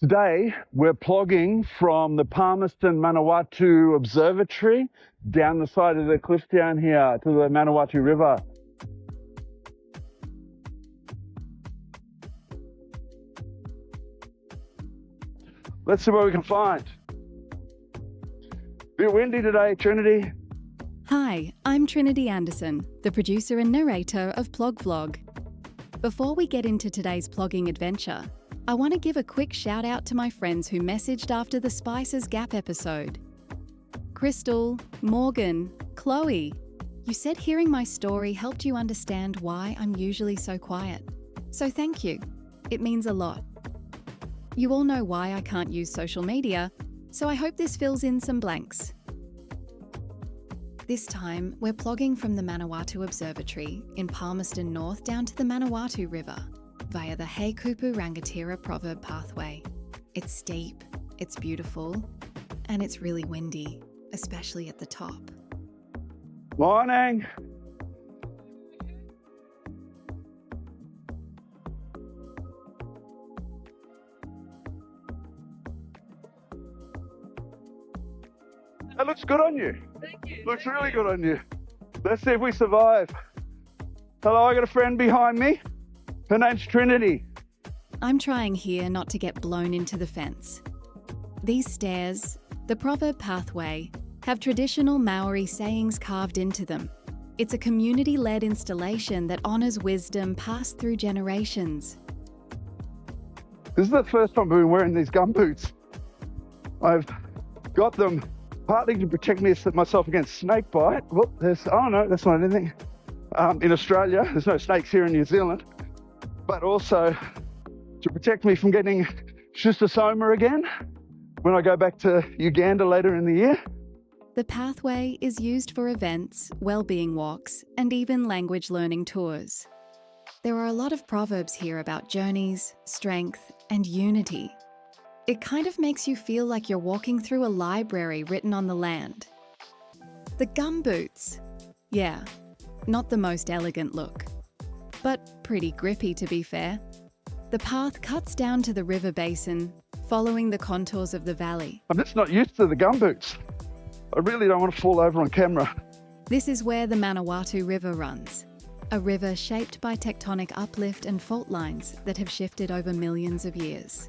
Today, we're plogging from the Palmerston Manawatū Observatory down the side of the cliff down here to the Manawatū River. Let's see what we can find. Bit windy today, Trinity. Hi, I'm Trinity Anderson, the producer and narrator of Plog Vlog. Before we get into today's plogging adventure, I want to give a quick shout out to my friends who messaged after the Spices Gap episode. Crystal, Morgan, Chloe, you said hearing my story helped you understand why I'm usually so quiet. So thank you. It means a lot. You all know why I can't use social media, so I hope this fills in some blanks. This time, we're plogging from the Manawatū Observatory in Palmerston North down to the Manawatū River via the Kupu Rangatira Proverb pathway. It's steep, it's beautiful, and it's really windy, especially at the top. Morning. That looks good on you. Thank you. Looks really good on you. Let's see if we survive. Hello, I got a friend behind me. Her name's Trinity. I'm trying here not to get blown into the fence. These stairs, the proverb pathway, have traditional Māori sayings carved into them. It's a community-led installation that honours wisdom passed through generations. This is the first time I've been wearing these gumboots. I've got them partly to protect myself against snake bite. Whoop, oh no, that's not anything. In Australia, there's no snakes here in New Zealand. But also to protect me from getting schistosoma again when I go back to Uganda later in the year. The pathway is used for events, well-being walks, and even language learning tours. There are a lot of proverbs here about journeys, strength, and unity. It kind of makes you feel like you're walking through a library written on the land. The gumboots. Yeah, not the most elegant look, but pretty grippy to be fair. The path cuts down to the river basin, following the contours of the valley. I'm just not used to the gumboots. I really don't want to fall over on camera. This is where the Manawatū River runs, a river shaped by tectonic uplift and fault lines that have shifted over millions of years.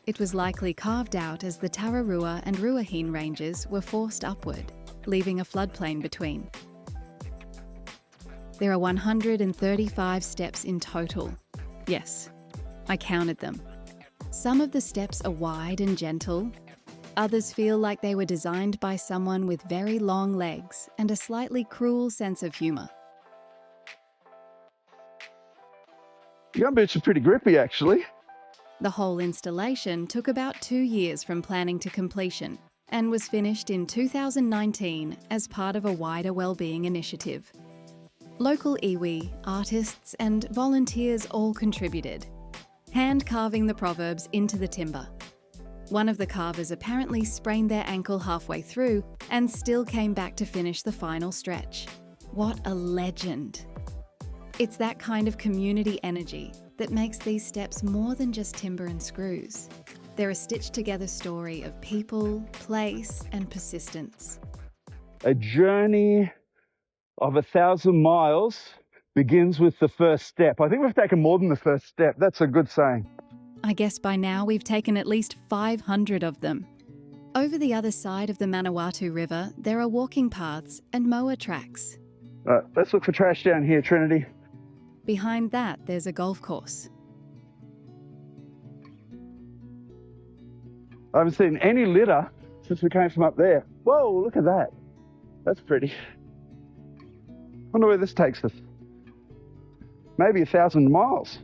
It was likely carved out as the Tararua and Ruahine ranges were forced upward, leaving a floodplain between. There are 135 steps in total. Yes, I counted them. Some of the steps are wide and gentle. Others feel like they were designed by someone with very long legs and a slightly cruel sense of humour. The gumboots are pretty grippy, actually. The whole installation took about 2 years from planning to completion and was finished in 2019 as part of a wider wellbeing initiative. Local iwi, artists and volunteers all contributed, hand carving the proverbs into the timber. One of the carvers apparently sprained their ankle halfway through and still came back to finish the final stretch. What a legend! It's that kind of community energy that makes these steps more than just timber and screws. They're a stitched-together story of people, place, and persistence. A journey of 1,000 miles begins with the first step. I think we've taken more than the first step. That's a good saying. I guess by now we've taken at least 500 of them. Over the other side of the Manawatū River, there are walking paths and mower tracks. Let's look for trash down here, Trinity. Behind that, there's a golf course. I haven't seen any litter since we came from up there. Whoa, look at that. That's pretty. Wonder where this takes us. Maybe 1,000 miles.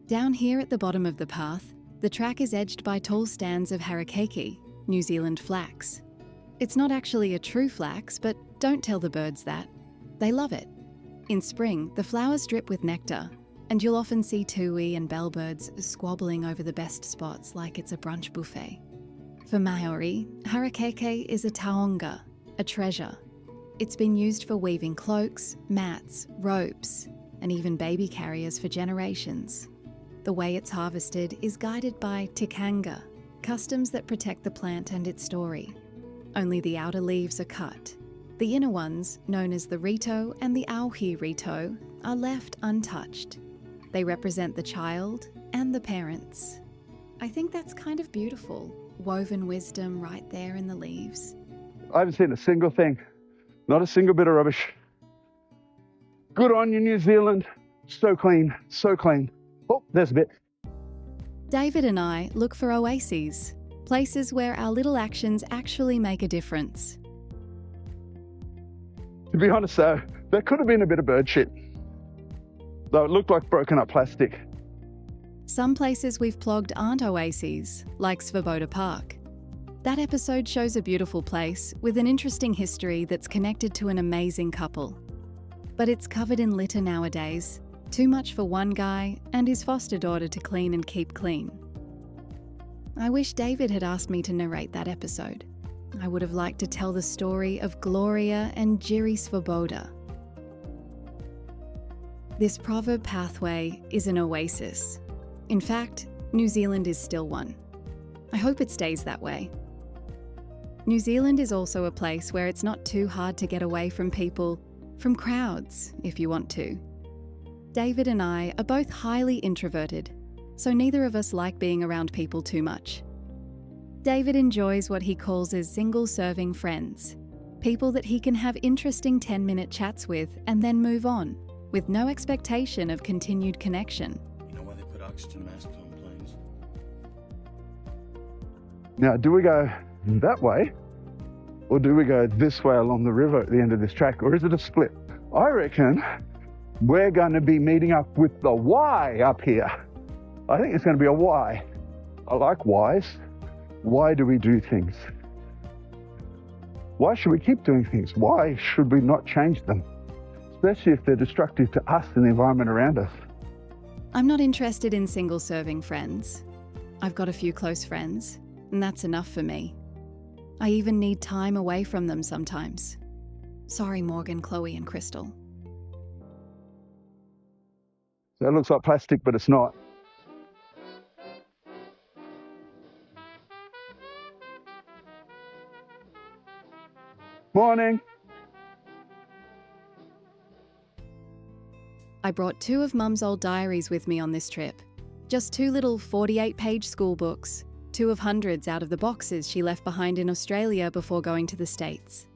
Down here at the bottom of the path, the track is edged by tall stands of harakeke, New Zealand flax. It's not actually a true flax, but don't tell the birds that. They love it. In spring, the flowers drip with nectar, and you'll often see tui and bellbirds squabbling over the best spots like it's a brunch buffet. For Māori, harakeke is a taonga, a treasure. It's been used for weaving cloaks, mats, ropes, and even baby carriers for generations. The way it's harvested is guided by tikanga, customs that protect the plant and its story. Only the outer leaves are cut. The inner ones, known as the rito and the auhi rito, are left untouched. They represent the child and the parents. I think that's kind of beautiful, woven wisdom right there in the leaves. I haven't seen a single thing, not a single bit of rubbish. Good on you, New Zealand. So clean, so clean. Oh, there's a bit. David and I look for oases, places where our little actions actually make a difference. To be honest though, that could have been a bit of bird shit. Though it looked like broken up plastic. Some places we've plogged aren't oases, like Svoboda Park. That episode shows a beautiful place with an interesting history that's connected to an amazing couple. But it's covered in litter nowadays, too much for one guy and his foster daughter to clean and keep clean. I wish David had asked me to narrate that episode. I would have liked to tell the story of Gloria and Jiri Svoboda. This proverb pathway is an oasis. In fact, New Zealand is still one. I hope it stays that way. New Zealand is also a place where it's not too hard to get away from people, from crowds, if you want to. David and I are both highly introverted, so neither of us like being around people too much. David enjoys what he calls his single-serving friends, people that he can have interesting 10-minute chats with and then move on, with no expectation of continued connection. You know why they put oxygen masks on planes? Now, do we go that way? Or do we go this way along the river at the end of this track? Or is it a split? I reckon we're going to be meeting up with the Y up here. I think it's going to be a Y. I like Ys. Why do we do things? Why should we keep doing things? Why should we not change them? Especially if they're destructive to us and the environment around us. I'm not interested in single-serving friends. I've got a few close friends, and that's enough for me. I even need time away from them sometimes. Sorry, Morgan, Chloe, and Crystal. That looks like plastic, but it's not. Morning. I brought 2 of Mum's old diaries with me on this trip. Just 2 little 48-page school books, 2 of hundreds out of the boxes she left behind in Australia before going to the States.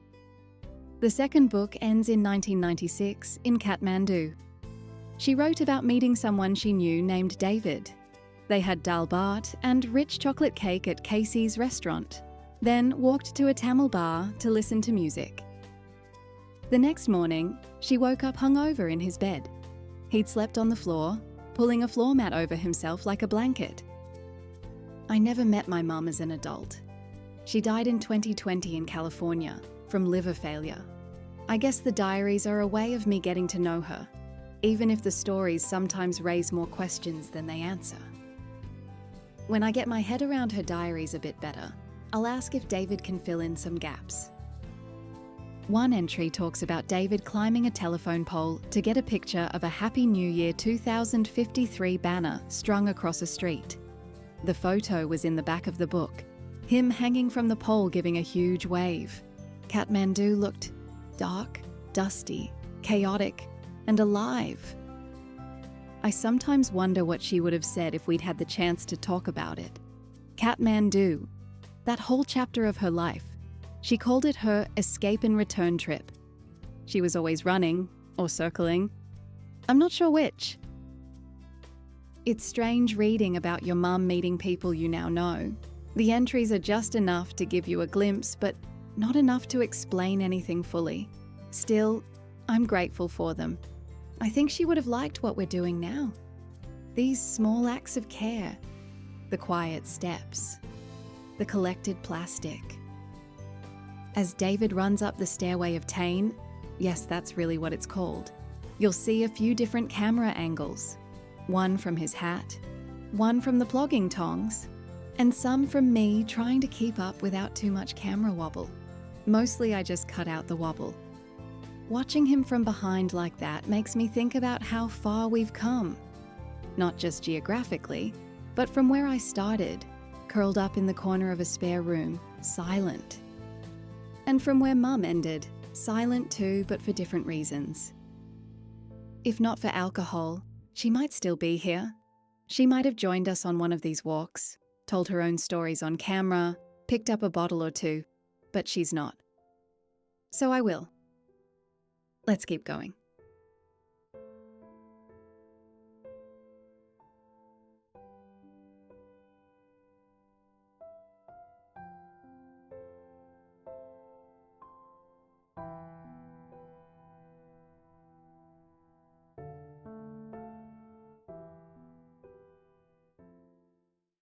The second book ends in 1996 in Kathmandu. She wrote about meeting someone she knew named David. They had dal bhat and rich chocolate cake at Casey's restaurant, then walked to a Tamil bar to listen to music. The next morning, she woke up hungover in his bed. He'd slept on the floor, pulling a floor mat over himself like a blanket. I never met my mum as an adult. She died in 2020 in California from liver failure. I guess the diaries are a way of me getting to know her, even if the stories sometimes raise more questions than they answer. When I get my head around her diaries a bit better, I'll ask if David can fill in some gaps. One entry talks about David climbing a telephone pole to get a picture of a Happy New Year 2053 banner strung across a street. The photo was in the back of the book, him hanging from the pole giving a huge wave. Kathmandu looked dark, dusty, chaotic, and alive. I sometimes wonder what she would have said if we'd had the chance to talk about it. Kathmandu, that whole chapter of her life, she called it her escape and return trip. She was always running, or circling. I'm not sure which. It's strange reading about your mum meeting people you now know. The entries are just enough to give you a glimpse, but not enough to explain anything fully. Still, I'm grateful for them. I think she would have liked what we're doing now. These small acts of care, the quiet steps, the collected plastic. As David runs up the stairway of Tain, yes, that's really what it's called, you'll see a few different camera angles. One from his hat, one from the plogging tongs, and some from me trying to keep up without too much camera wobble. Mostly I just cut out the wobble. Watching him from behind like that makes me think about how far we've come. Not just geographically, but from where I started, curled up in the corner of a spare room, silent. And from where Mum ended, silent too, but for different reasons. If not for alcohol, she might still be here. She might have joined us on one of these walks, told her own stories on camera, picked up a bottle or two, but she's not. So I will. Let's keep going.